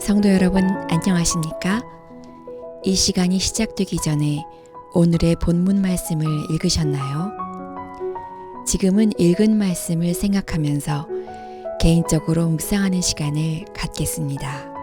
성도 여러분, 안녕하십니까? 이 시간이 시작되기 전에 오늘의 본문 말씀을 읽으셨나요? 지금은 읽은 말씀을 생각하면서 개인적으로 묵상하는 시간을 갖겠습니다.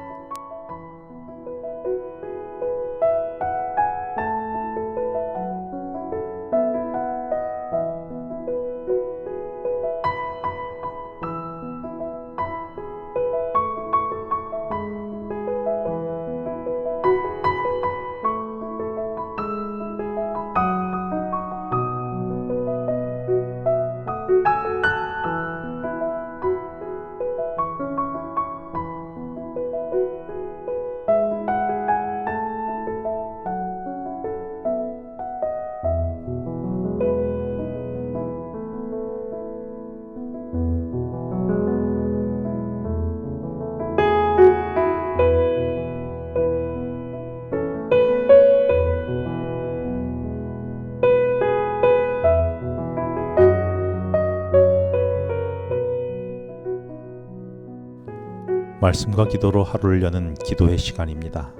말씀과 기도로 하루를 여는 기도의 시간입니다.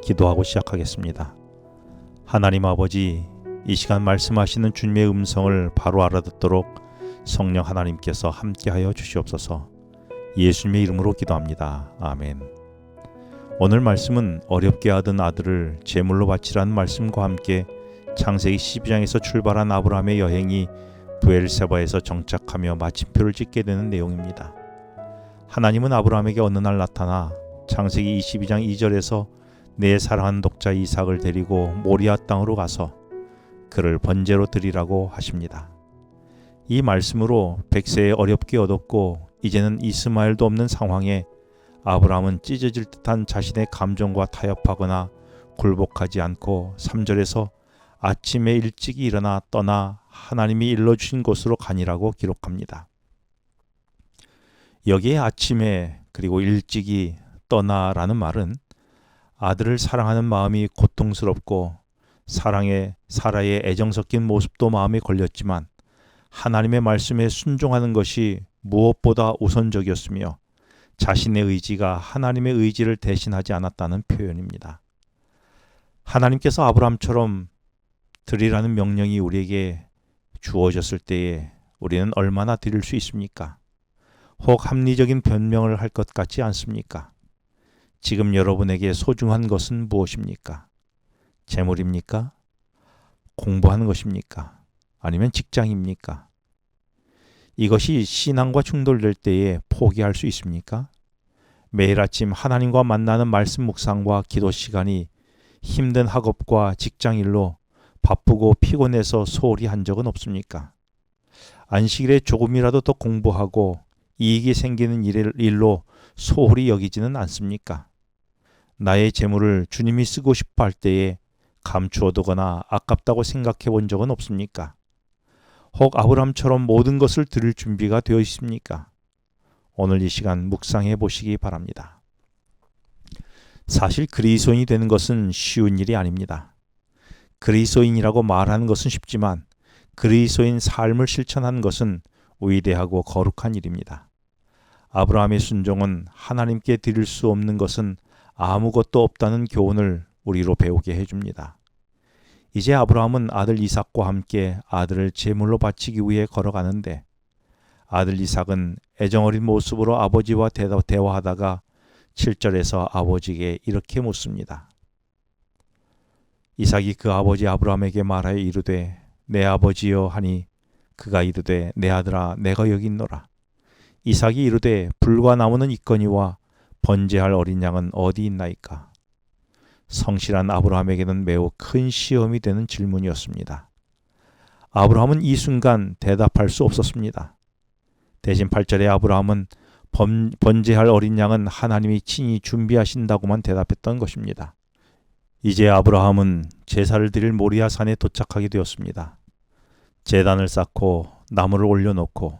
기도하고 시작하겠습니다. 하나님 아버지, 이 시간 말씀하시는 주님의 음성을 바로 알아듣도록 성령 하나님께서 함께하여 주시옵소서. 예수님의 이름으로 기도합니다. 아멘. 오늘 말씀은 어렵게 하던 아들을 제물로 바치라는 말씀과 함께 창세기 12장에서 출발한 아브라함의 여행이 브엘세바에서 정착하며 마침표를 찍게 되는 내용입니다. 하나님은 아브라함에게 어느 날 나타나 창세기 22장 2절에서 내 사랑하는 독자 이삭을 데리고 모리아 땅으로 가서 그를 번제로 드리라고 하십니다. 이 말씀으로 100세에 어렵게 얻었고 이제는 이스마엘도 없는 상황에 아브라함은 찢어질 듯한 자신의 감정과 타협하거나 굴복하지 않고 3절에서 아침에 일찍이 일어나 떠나 하나님이 일러주신 곳으로 가니라고 기록합니다. 여기에 아침에 그리고 일찍이 떠나라는 말은 아들을 사랑하는 마음이 고통스럽고 사라의 애정 섞인 모습도 마음에 걸렸지만 하나님의 말씀에 순종하는 것이 무엇보다 우선적이었으며 자신의 의지가 하나님의 의지를 대신하지 않았다는 표현입니다. 하나님께서 아브라함처럼 드리라는 명령이 우리에게 주어졌을 때에 우리는 얼마나 드릴 수 있습니까? 혹 합리적인 변명을 할 것 같지 않습니까? 지금 여러분에게 소중한 것은 무엇입니까? 재물입니까? 공부하는 것입니까? 아니면 직장입니까? 이것이 신앙과 충돌될 때에 포기할 수 있습니까? 매일 아침 하나님과 만나는 말씀 묵상과 기도 시간이 힘든 학업과 직장일로 바쁘고 피곤해서 소홀히 한 적은 없습니까? 안식일에 조금이라도 더 공부하고 이익이 생기는 일로 소홀히 여기지는 않습니까? 나의 재물을 주님이 쓰고 싶어 할 때에 감추어두거나 아깝다고 생각해 본 적은 없습니까? 혹 아브라함처럼 모든 것을 드릴 준비가 되어 있습니까? 오늘 이 시간 묵상해 보시기 바랍니다. 사실 그리스도인이 되는 것은 쉬운 일이 아닙니다. 그리스도인이라고 말하는 것은 쉽지만 그리스도인 삶을 실천하는 것은 위대하고 거룩한 일입니다. 아브라함의 순종은 하나님께 드릴 수 없는 것은 아무것도 없다는 교훈을 우리로 배우게 해줍니다. 이제 아브라함은 아들 이삭과 함께 아들을 제물로 바치기 위해 걸어가는데 아들 이삭은 애정어린 모습으로 아버지와 대화하다가 7절에서 아버지에게 이렇게 묻습니다. 이삭이 그 아버지 아브라함에게 말하여 이르되 내 아버지여 하니 그가 이르되 내 아들아 내가 여기 있노라. 이삭이 이르되 불과 나무는 있거니와 번제할 어린 양은 어디 있나이까? 성실한 아브라함에게는 매우 큰 시험이 되는 질문이었습니다. 아브라함은 이 순간 대답할 수 없었습니다. 대신 8절에 아브라함은 번제할 어린 양은 하나님이 친히 준비하신다고만 대답했던 것입니다. 이제 아브라함은 제사를 드릴 모리아 산에 도착하게 되었습니다. 제단을 쌓고 나무를 올려놓고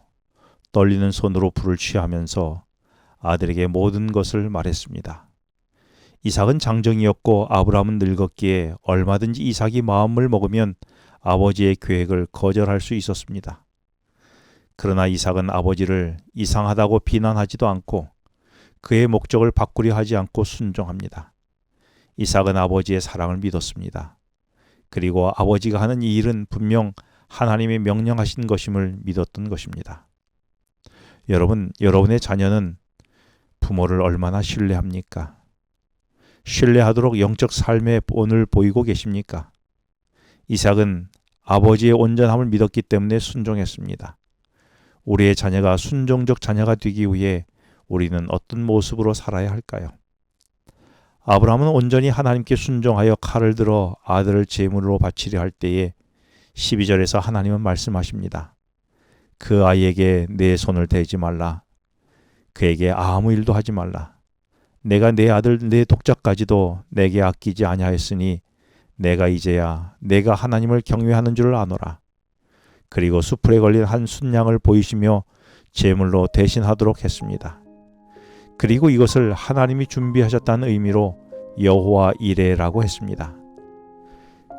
떨리는 손으로 불을 취하면서 아들에게 모든 것을 말했습니다. 이삭은 장정이었고 아브라함은 늙었기에 얼마든지 이삭이 마음을 먹으면 아버지의 계획을 거절할 수 있었습니다. 그러나 이삭은 아버지를 이상하다고 비난하지도 않고 그의 목적을 바꾸려 하지 않고 순종합니다. 이삭은 아버지의 사랑을 믿었습니다. 그리고 아버지가 하는 이 일은 분명 하나님이 명령하신 것임을 믿었던 것입니다. 여러분, 여러분의 자녀는 부모를 얼마나 신뢰합니까? 신뢰하도록 영적 삶의 본을 보이고 계십니까? 이삭은 아버지의 온전함을 믿었기 때문에 순종했습니다. 우리의 자녀가 순종적 자녀가 되기 위해 우리는 어떤 모습으로 살아야 할까요? 아브라함은 온전히 하나님께 순종하여 칼을 들어 아들을 제물로 바치려 할 때에 12절에서 하나님은 말씀하십니다. 그 아이에게 내 손을 대지 말라. 그에게 아무 일도 하지 말라. 내가 내 아들 내 독자까지도 내게 아끼지 아니하였으니 내가 이제야 내가 하나님을 경외하는 줄을 아노라. 그리고 수풀에 걸린 한 순양을 보이시며 제물로 대신하도록 했습니다. 그리고 이것을 하나님이 준비하셨다는 의미로 여호와 이레라고 했습니다.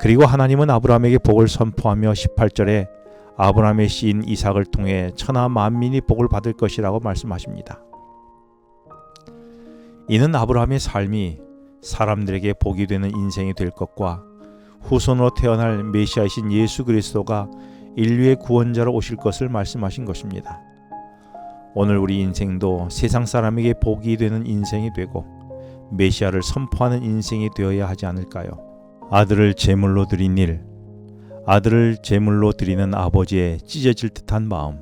그리고 하나님은 아브라함에게 복을 선포하며 18절에 아브라함의 씨인 이삭을 통해 천하 만민이 복을 받을 것이라고 말씀하십니다. 이는 아브라함의 삶이 사람들에게 복이 되는 인생이 될 것과 후손으로 태어날 메시아이신 예수 그리스도가 인류의 구원자로 오실 것을 말씀하신 것입니다. 오늘 우리 인생도 세상 사람에게 복이 되는 인생이 되고 메시아를 선포하는 인생이 되어야 하지 않을까요? 아들을 제물로 드린 일, 아들을 제물로 드리는 아버지의 찢어질 듯한 마음,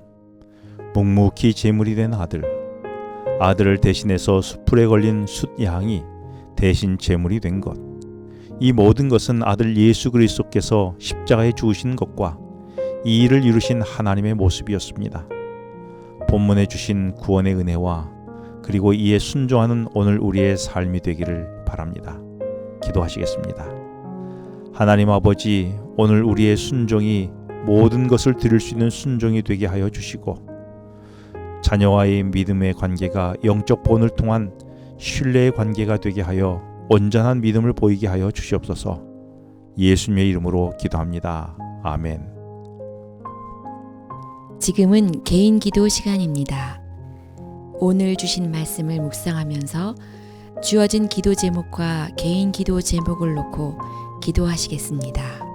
묵묵히 제물이 된 아들을 대신해서 수풀에 걸린 숫양이 대신 제물이 된 것, 이 모든 것은 아들 예수 그리스도께서 십자가에 죽으신 것과 이 일을 이루신 하나님의 모습이었습니다. 본문에 주신 구원의 은혜와 그리고 이에 순종하는 오늘 우리의 삶이 되기를 바랍니다. 기도하시겠습니다. 하나님 아버지, 오늘 우리의 순종이 모든 것을 드릴 수 있는 순종이 되게 하여 주시고 자녀와의 믿음의 관계가 영적 본을 통한 신뢰의 관계가 되게 하여 온전한 믿음을 보이게 하여 주시옵소서. 예수님의 이름으로 기도합니다. 아멘. 지금은 개인 기도 시간입니다. 오늘 주신 말씀을 묵상하면서 주어진 기도 제목과 개인 기도 제목을 놓고 기도하시겠습니다.